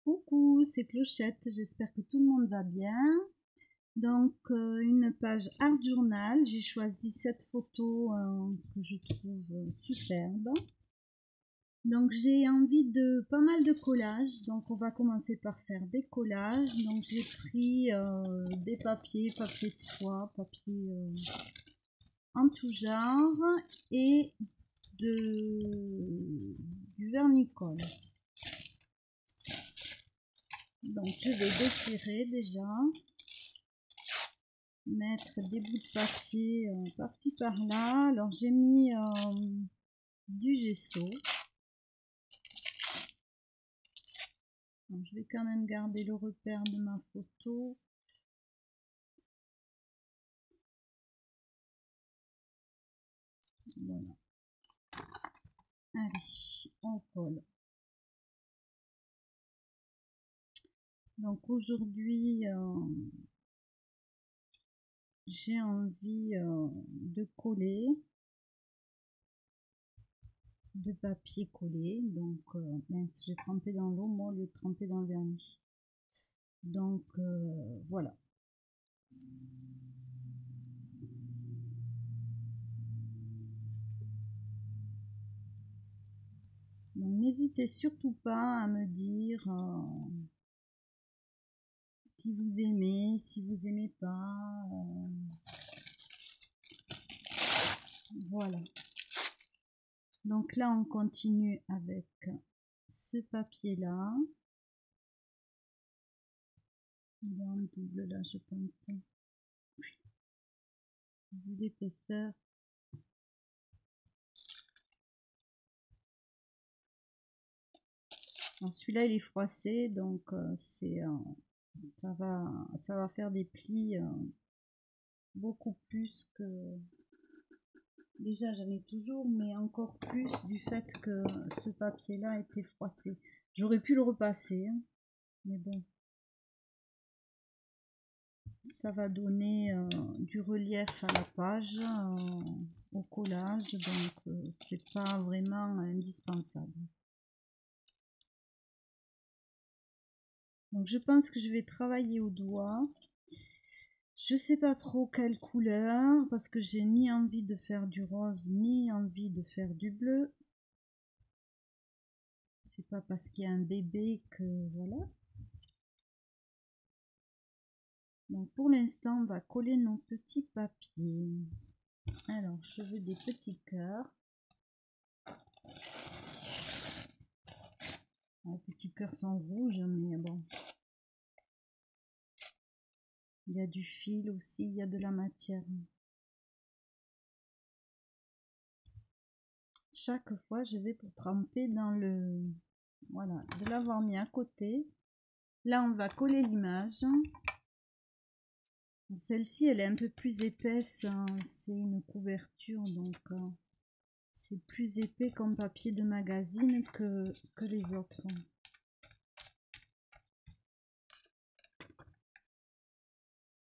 Coucou, c'est Clochette, j'espère que tout le monde va bien. Donc, une page Art Journal, j'ai choisi cette photo que je trouve superbe. Donc, j'ai envie de pas mal de collages, donc on va commencer par faire des collages. Donc, j'ai pris des papiers, papier de soie, papier en tout genre et du vernis-colle. Donc je vais déchirer déjà, mettre des bouts de papier par-ci par-là. Alors j'ai mis du gesso. Donc, je vais quand même garder le repère de ma photo. Voilà. Allez, on colle. Donc aujourd'hui, j'ai envie de coller, de papier collé. Donc, mince, j'ai trempé dans l'eau, moi, au lieu de tremper dans le vernis. Donc, voilà. Donc, n'hésitez surtout pas à me dire si vous aimez pas. Voilà. Donc là, on continue avec ce papier-là. Il est en double là, je pense. Vu l'épaisseur. Celui-là, il est froissé, donc ça va faire des plis beaucoup plus que... Déjà, j'en ai toujours, mais encore plus du fait que ce papier-là était froissé. J'aurais pu le repasser, hein, mais bon. Ça va donner du relief à la page, au collage, donc c'est pas vraiment indispensable. Donc je pense que je vais travailler au doigt. Je sais pas trop quelle couleur, parce que j'ai ni envie de faire du rose, ni envie de faire du bleu. C'est pas parce qu'il y a un bébé que voilà. Donc pour l'instant, on va coller nos petits papiers. Alors, je veux des petits cœurs. Les petits cœurs sont rouges, mais bon. Il y a du fil aussi, il y a de la matière. Chaque fois, je vais pour tremper dans le... Voilà, de l'avoir mis à côté. Là, on va coller l'image. Celle-ci, elle est un peu plus épaisse. Hein. C'est une couverture, donc c'est plus épais comme papier de magazine que les autres.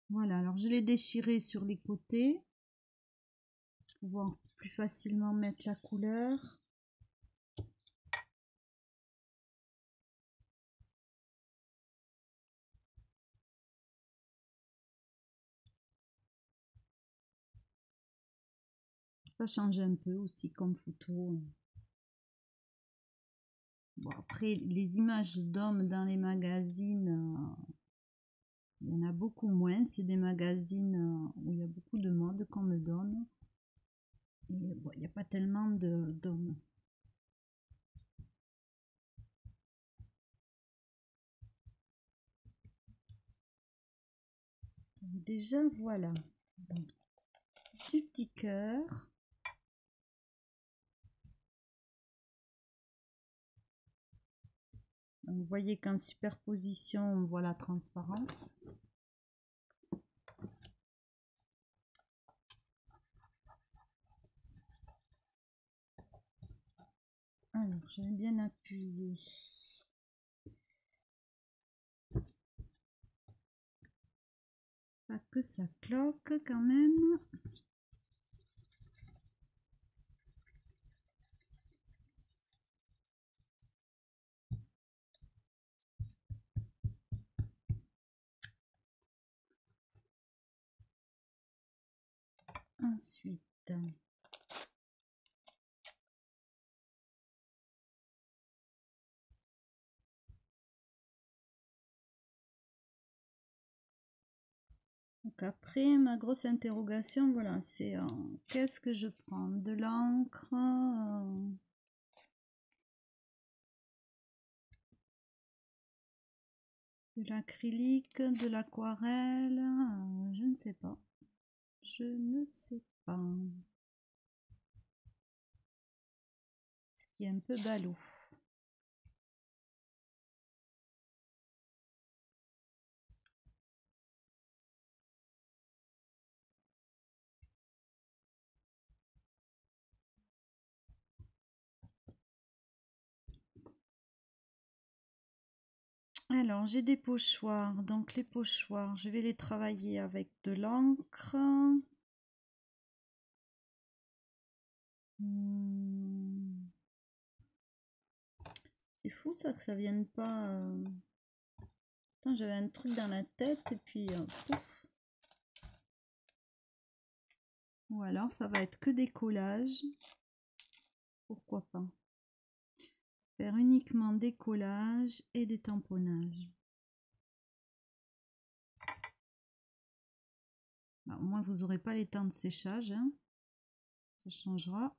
Voilà, alors je l'ai déchiré sur les côtés pour pouvoir plus facilement mettre la couleur. Ça change un peu aussi comme photo. Bon, après, les images d'hommes dans les magazines, il y en a beaucoup moins. C'est des magazines où il y a beaucoup de mode qu'on me donne. Et bon, il n'y a pas tellement d'hommes. Déjà, voilà. Donc, du petit cœur. Donc, vous voyez qu'en superposition, on voit la transparence. Alors, je vais bien appuyer. Pas que ça cloque quand même. Ensuite, donc après, ma grosse interrogation, voilà, c'est qu'est-ce que je prends? De l'encre, de l'acrylique, de l'aquarelle, je ne sais pas. Je ne sais pas. Ce qui est un peu ballot. Alors, j'ai des pochoirs. Donc, les pochoirs, je vais les travailler avec de l'encre. C'est fou ça que ça vienne pas. Putain, j'avais un truc dans la tête et puis pouf. Ou alors ça va être que des collages. Pourquoi pas? Faire uniquement des collages et des tamponnages. Bah, au moins vous n'aurez pas les temps de séchage. Hein. Ça changera.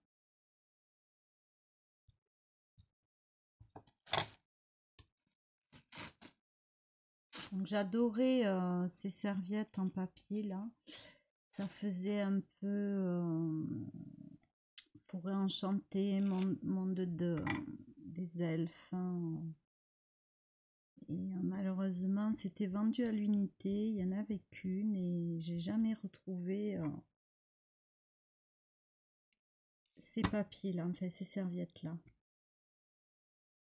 Donc j'adorais ces serviettes en papier là. Ça faisait un peu pour enchanter monde des elfes. Hein. Et malheureusement, c'était vendu à l'unité. Il y en avait qu'une et j'ai jamais retrouvé ces papiers-là, enfin ces serviettes-là.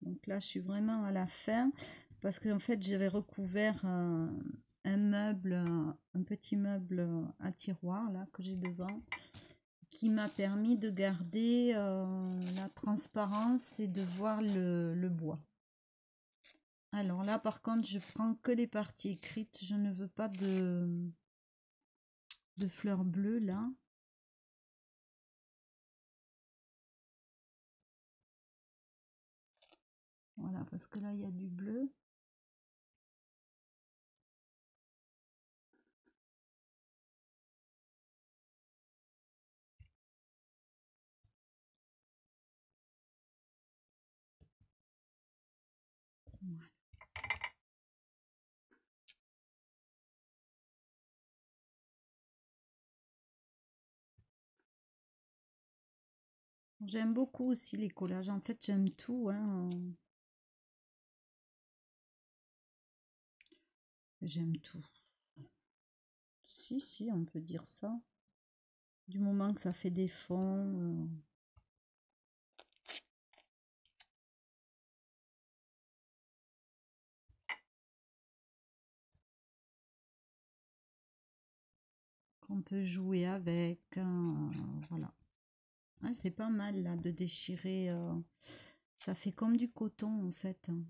Donc là, je suis vraiment à la fin parce qu'en fait, j'avais recouvert un meuble, un petit meuble à tiroir là que j'ai devant, qui m'a permis de garder la transparence et de voir le bois. Alors là, par contre, je prends que les parties écrites. Je ne veux pas de fleurs bleues là. Voilà, parce que là, il y a du bleu. Voilà. J'aime beaucoup aussi les collages. En fait, j'aime tout. Hein. J'aime tout. Si, on peut dire ça. Du moment que ça fait des fonds. Qu'on peut jouer avec. Voilà. Ouais, c'est pas mal là de déchirer. Ça fait comme du coton en fait. Hein.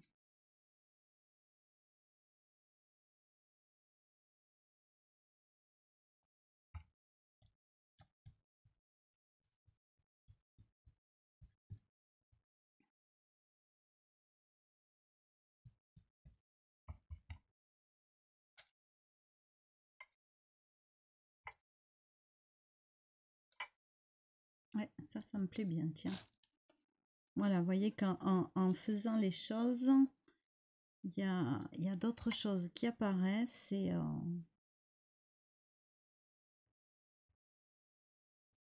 Ouais, ça me plaît bien, tiens. Voilà, vous voyez qu'en faisant les choses, il y a d'autres choses qui apparaissent et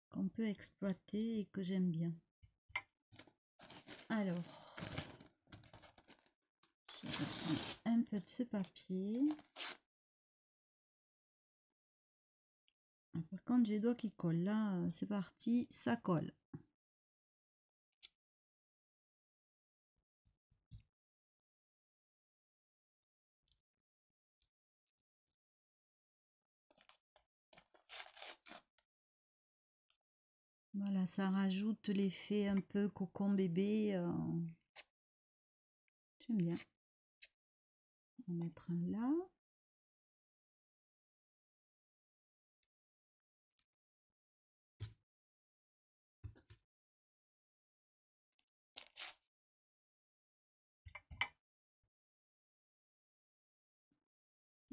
qu'on peut exploiter et que j'aime bien. Alors, je vais prendre un peu de ce papier. Par contre, j'ai les doigts qui collent. Là, c'est parti, ça colle. Voilà, ça rajoute l'effet un peu cocon bébé. J'aime bien. On va mettre un là.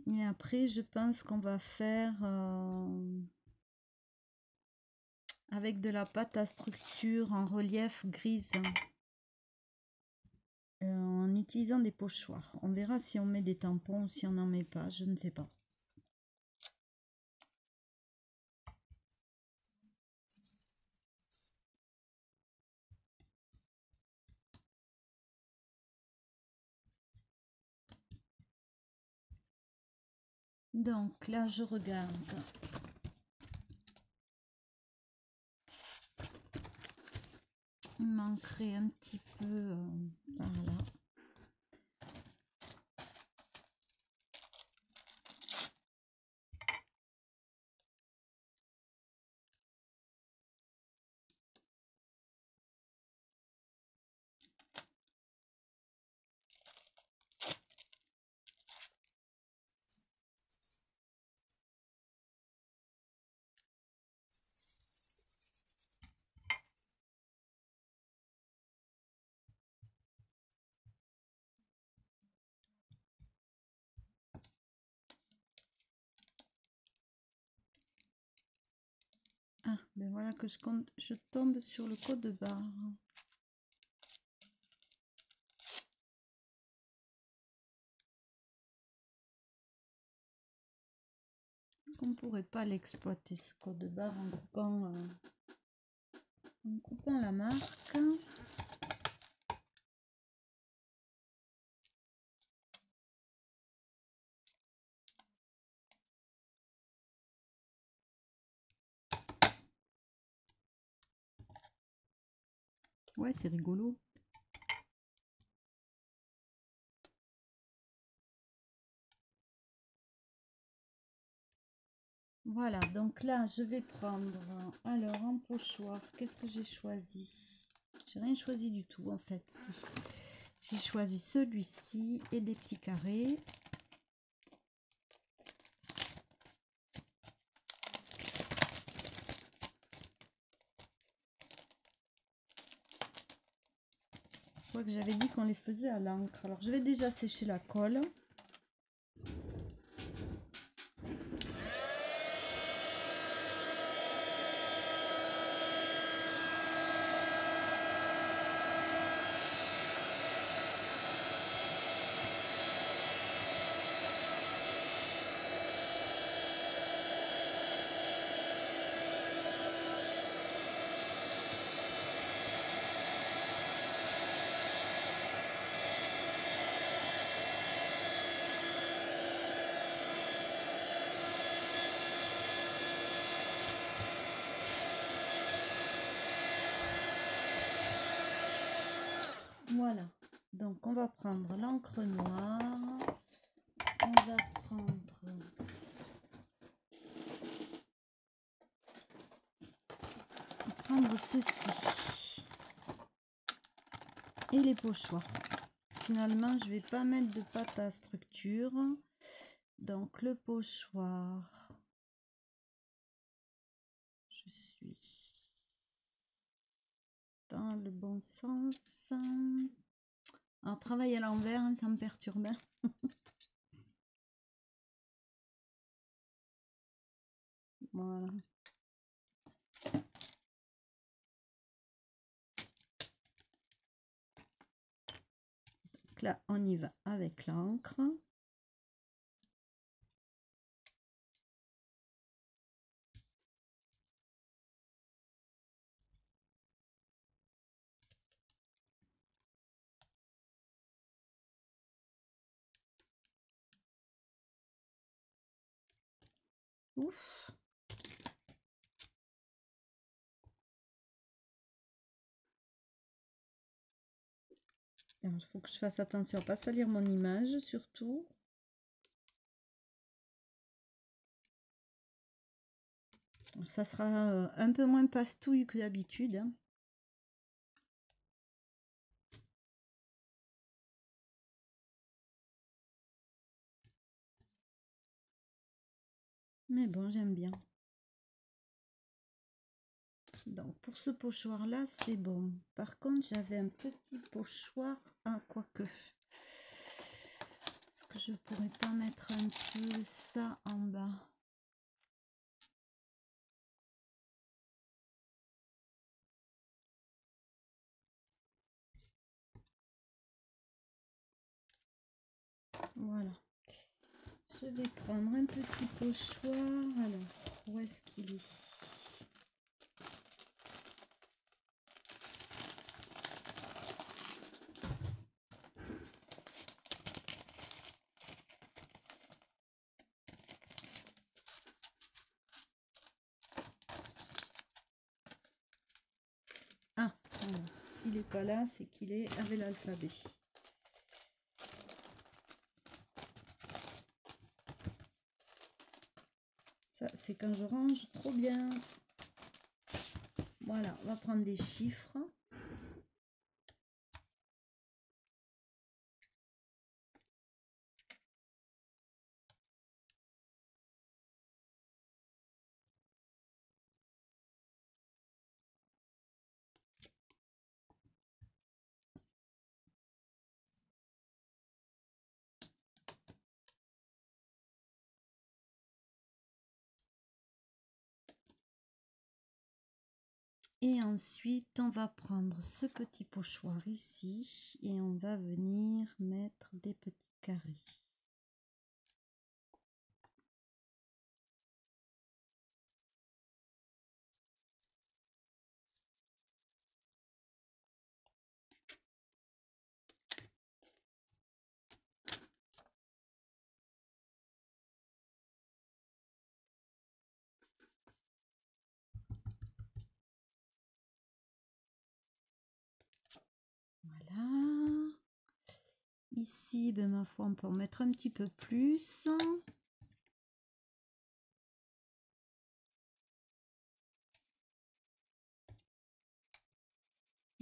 Et après, je pense qu'on va faire avec de la pâte à structure en relief grise. En utilisant des pochoirs. On verra si on met des tampons ou si on n'en met pas, je ne sais pas. Donc là, je regarde. Il manquerait un petit peu par là. Ah, ben voilà que je tombe sur le code barre. Est-ce qu'on pourrait pas l'exploiter ce code barre en coupant la marque? Ouais, c'est rigolo. Voilà, donc là, je vais prendre, alors, un pochoir. Qu'est-ce que j'ai choisi? J'ai rien choisi du tout, en fait. Si. J'ai choisi celui-ci et des petits carrés. Je crois que j'avais dit qu'on les faisait à l'encre. Alors, je vais déjà sécher la colle. Voilà, donc on va prendre l'encre noire, on va prendre ceci et les pochoirs. Finalement, je vais pas mettre de pâte à structure, donc le pochoir, je suis dans le bon sens. Alors, travailler à l'envers, ça me perturbe. Voilà. Donc là, on y va avec l'encre. Ouf. Il faut que je fasse attention à ne pas salir mon image, surtout. Alors, ça sera un peu moins pastouille que d'habitude. Hein. Mais bon, j'aime bien. Donc, pour ce pochoir-là, c'est bon. Par contre, j'avais un petit pochoir. Ah, quoique. Est-ce que je pourrais pas mettre un peu ça en bas? Voilà. Je vais prendre un petit pochoir. Alors, où est-ce qu'il est? Ah, voilà. S'il n'est pas là, c'est qu'il est avec l'alphabet. Ça, c'est quand je range trop bien. Voilà, on va prendre des chiffres. Et ensuite, on va prendre ce petit pochoir ici et on va venir mettre des petits carrés. Voilà. Ici, ben, ma foi, on peut en mettre un petit peu plus.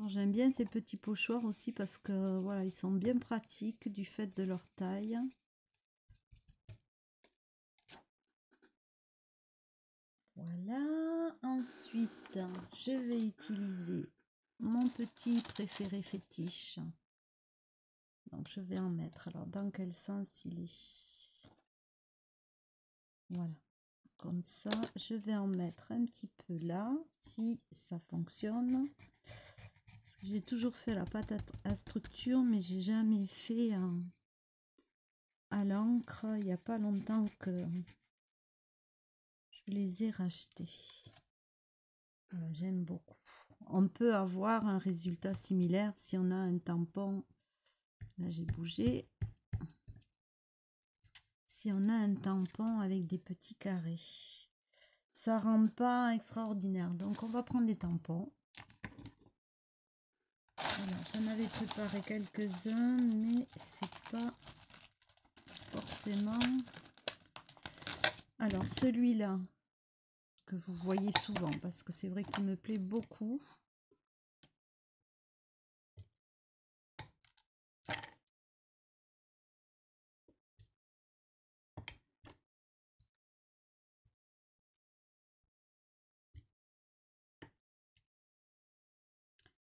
J'aime bien ces petits pochoirs aussi parce que voilà, ils sont bien pratiques du fait de leur taille. Voilà. Ensuite, je vais utiliser mon petit préféré fétiche. Donc je vais en mettre. Alors dans quel sens il est? Voilà. Comme ça, je vais en mettre un petit peu là, si ça fonctionne. J'ai toujours fait la pâte à structure, mais j'ai jamais fait à l'encre. Il n'y a pas longtemps que je les ai rachetés. Voilà, j'aime beaucoup. On peut avoir un résultat similaire si on a un tampon. Là, j'ai bougé. Si on a un tampon avec des petits carrés. Ça rend pas extraordinaire. Donc, on va prendre des tampons. Voilà, j'en avais préparé quelques-uns, mais c'est pas forcément. Alors, celui-là, que vous voyez souvent, parce que c'est vrai qu'il me plaît beaucoup.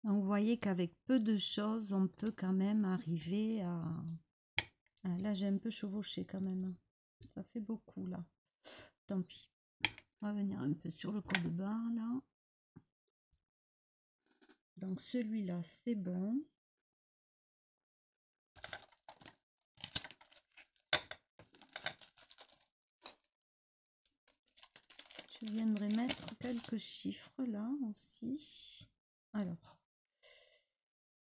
Donc, vous voyez qu'avec peu de choses, on peut quand même arriver à... Ah, là, j'ai un peu chevauché quand même. Ça fait beaucoup, là. Tant pis. On va venir un peu sur le code-barre, là. Donc, celui-là, c'est bon. Je viendrai mettre quelques chiffres, là, aussi. Alors,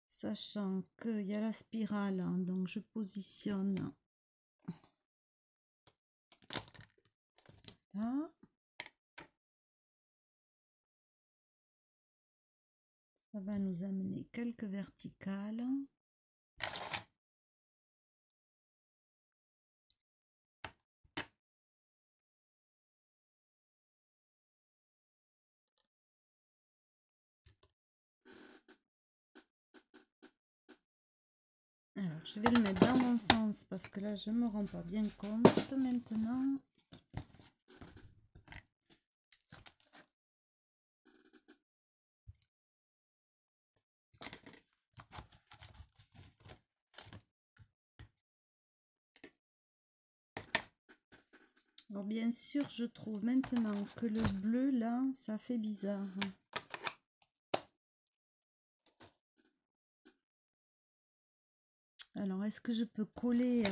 sachant qu'il y a la spirale, hein, donc je positionne là. Ça va nous amener quelques verticales. Alors, je vais le mettre dans mon sens parce que là, je ne me rends pas bien compte maintenant. Alors bien sûr, je trouve maintenant que le bleu là, ça fait bizarre. Alors, est-ce que je peux coller,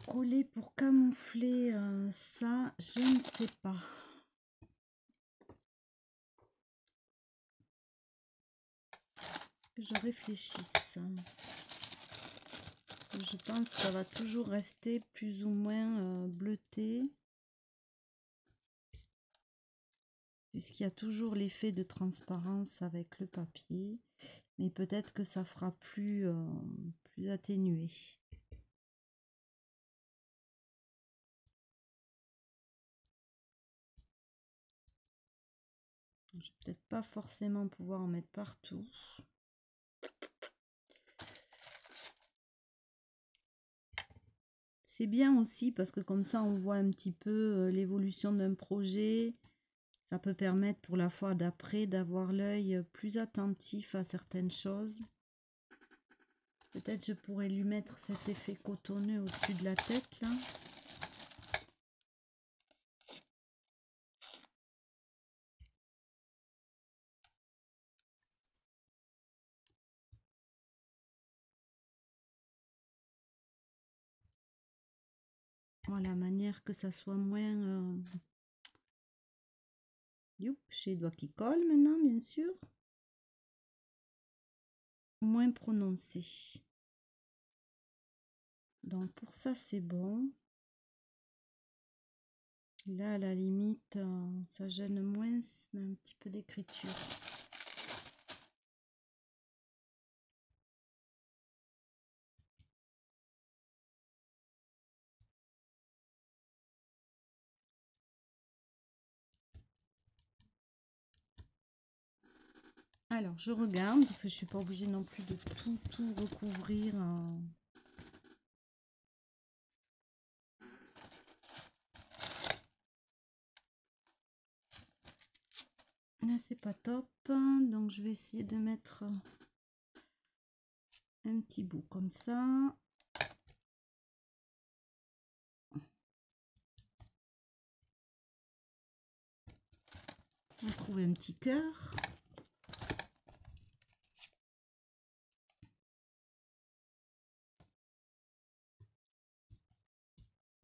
coller pour camoufler ça? Je ne sais pas. Que je réfléchisse. Je pense que ça va toujours rester plus ou moins bleuté. Puisqu'il y a toujours l'effet de transparence avec le papier. Mais peut-être que ça fera plus atténué. Je vais peut-être pas forcément pouvoir en mettre partout. C'est bien aussi parce que comme ça on voit un petit peu l'évolution d'un projet. Ça peut permettre pour la fois d'après d'avoir l'œil plus attentif à certaines choses. Peut-être je pourrais lui mettre cet effet cotonneux au-dessus de la tête là. Voilà, la manière que ça soit moins... Youp, j'ai les doigts qui collent maintenant, bien sûr. Moins prononcé. Donc pour ça, c'est bon. Là, à la limite, ça gêne moins, mais un petit peu d'écriture. Alors, je regarde, parce que je suis pas obligée non plus de tout recouvrir. Là, c'est pas top, donc je vais essayer de mettre un petit bout comme ça. On va trouver un petit cœur.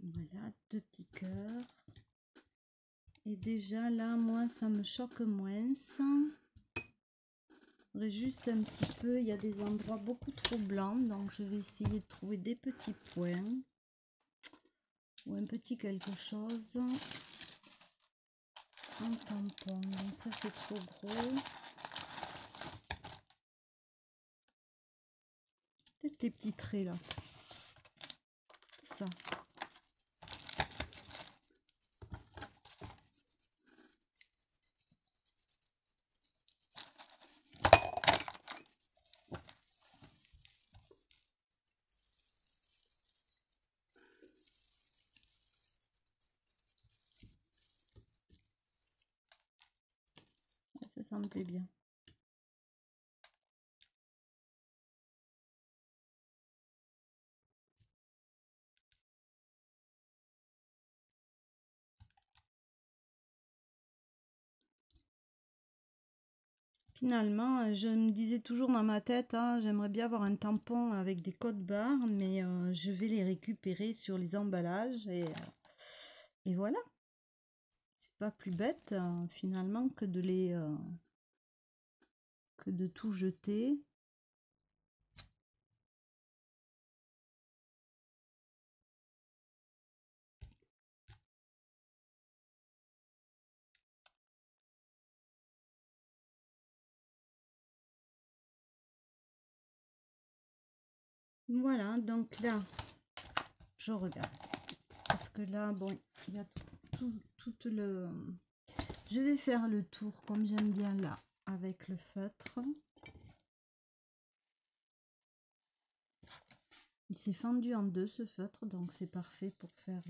Voilà, deux petits cœurs. Et déjà là, moi, ça me choque moins. Juste un petit peu, il y a des endroits beaucoup trop blancs, donc je vais essayer de trouver des petits points ou un petit quelque chose en tampon. Donc ça c'est trop gros. Peut-être les petits traits là. Ça. Ça me plaît bien. Finalement, je me disais toujours dans ma tête, hein, j'aimerais bien avoir un tampon avec des codes barres, mais je vais les récupérer sur les emballages et voilà. C'est pas plus bête finalement que de que de tout jeter. Voilà, donc là, je regarde. Parce que là, bon, il y a tout le... Je vais faire le tour comme j'aime bien là, avec le feutre. Il s'est fendu en deux ce feutre, donc c'est parfait pour faire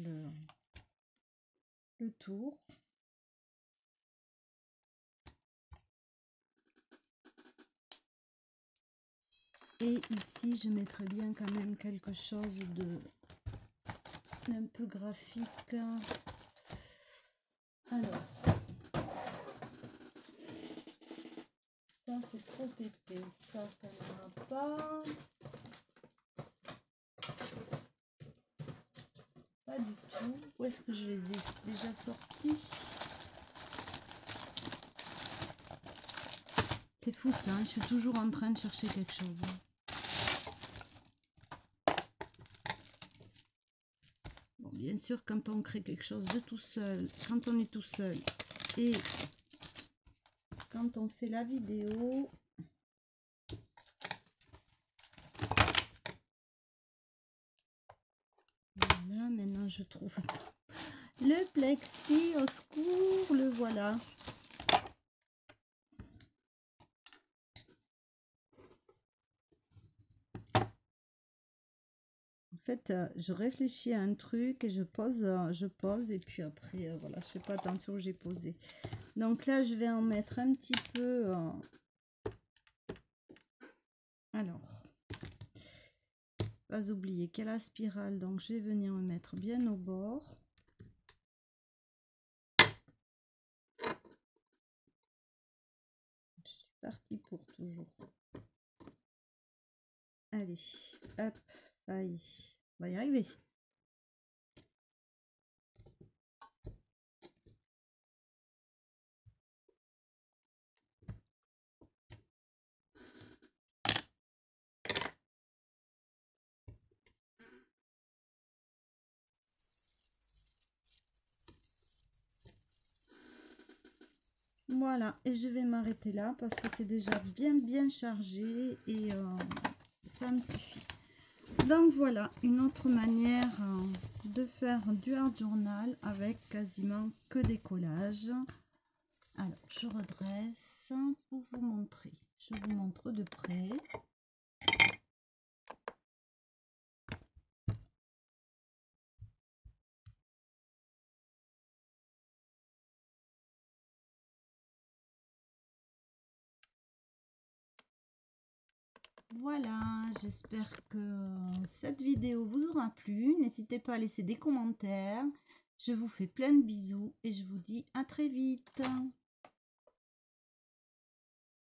le tour. Et ici, je mettrai bien quand même quelque chose c'est un peu graphique. Alors, ça c'est trop épais, ça n'ira pas. Pas du tout. Où est-ce que je les ai déjà sortis? C'est fou ça, hein, je suis toujours en train de chercher quelque chose. Bon, bien sûr, quand on crée quelque chose de tout seul, quand on est tout seul et quand on fait la vidéo, voilà, maintenant je trouve le plexi, au secours, le voilà. En fait, je réfléchis à un truc et je pose et puis après, voilà, je fais pas attention où j'ai posé. Donc là, je vais en mettre un petit peu. Alors, pas oublier qu'il y a la spirale, donc je vais venir me mettre bien au bord. Je suis partie pour toujours. Allez, hop, ça y est, on va y arriver. Voilà, et je vais m'arrêter là parce que c'est déjà bien chargé et ça me suffit. Donc voilà, une autre manière de faire du art journal avec quasiment que des collages. Alors, je redresse pour vous montrer. Je vous montre de près. Voilà, j'espère que cette vidéo vous aura plu. N'hésitez pas à laisser des commentaires. Je vous fais plein de bisous et je vous dis à très vite.